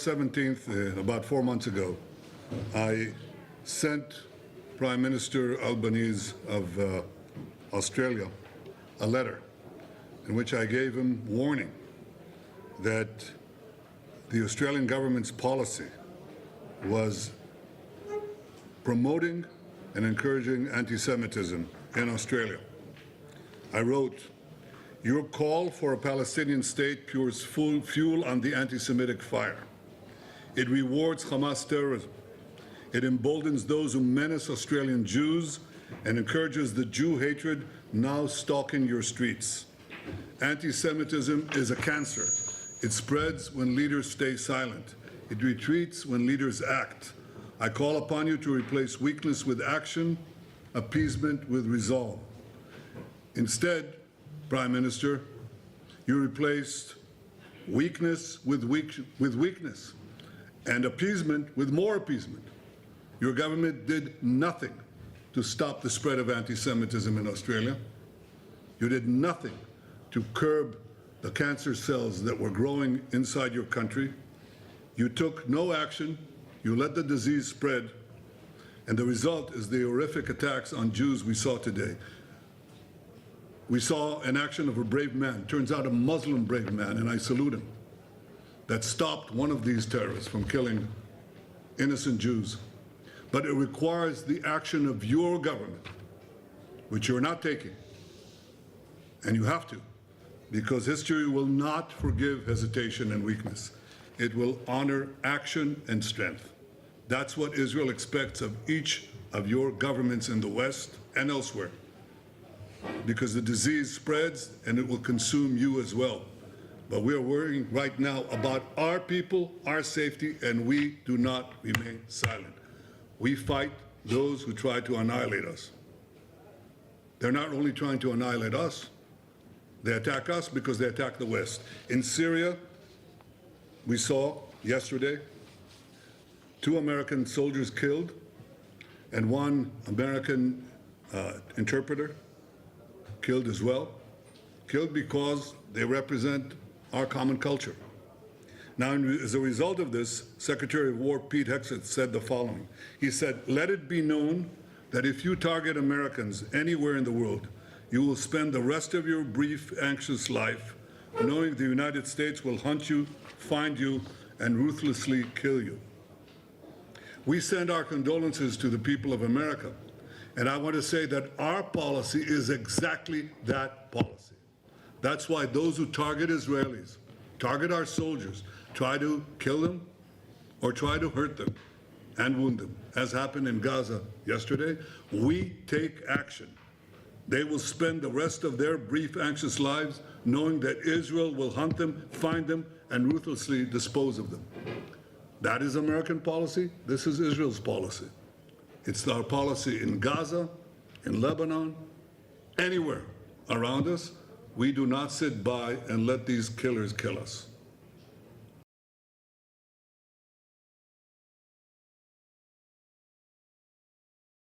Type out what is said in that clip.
17th, about 4 months ago, I sent Prime Minister Albanese of Australia a letter in which I gave him warning that the Australian government's policy was promoting and encouraging anti-Semitism in Australia. I wrote, "Your call for a Palestinian state pours fuel on the anti-Semitic fire. It rewards Hamas terrorism. It emboldens those who menace Australian Jews and encourages the Jew hatred now stalking your streets. Anti-Semitism is a cancer. It spreads when leaders stay silent. It retreats when leaders act. I call upon you to replace weakness with action, appeasement with resolve. Instead, Prime Minister, you replaced weakness with weakness and appeasement with more appeasement. Your government did nothing to stop the spread of anti-Semitism in Australia. You did nothing to curb the cancer cells that were growing inside your country. You took no action. You let the disease spread. And the result is the horrific attacks on Jews we saw today. We saw an action of a brave man, turns out a Muslim brave man, and I salute him, that stopped one of these terrorists from killing innocent Jews. But it requires the action of your government, which you're not taking. And you have to, because history will not forgive hesitation and weakness. It will honor action and strength. That's what Israel expects of each of your governments in the West and elsewhere, because the disease spreads and it will consume you as well. But we are worrying right now about our people, our safety, and we do not remain silent. We fight those who try to annihilate us. They're not only trying to annihilate us, they attack us because they attack the West. In Syria, we saw yesterday 2 American soldiers killed and 1 American interpreter killed as well, killed because they represent our common culture. Now, as a result of this, Secretary of War Pete Hegseth said the following. He said, "Let it be known that if you target Americans anywhere in the world, you will spend the rest of your brief, anxious life knowing the United States will hunt you, find you, and ruthlessly kill you." We send our condolences to the people of America, and I want to say that our policy is exactly that policy. That's why those who target Israelis, target our soldiers, try to kill them or try to hurt them and wound them, as happened in Gaza yesterday, we take action. They will spend the rest of their brief, anxious lives knowing that Israel will hunt them, find them, and ruthlessly dispose of them. That is American policy. This is Israel's policy. It's our policy in Gaza, in Lebanon, anywhere around us. We do not sit by and let these killers kill us.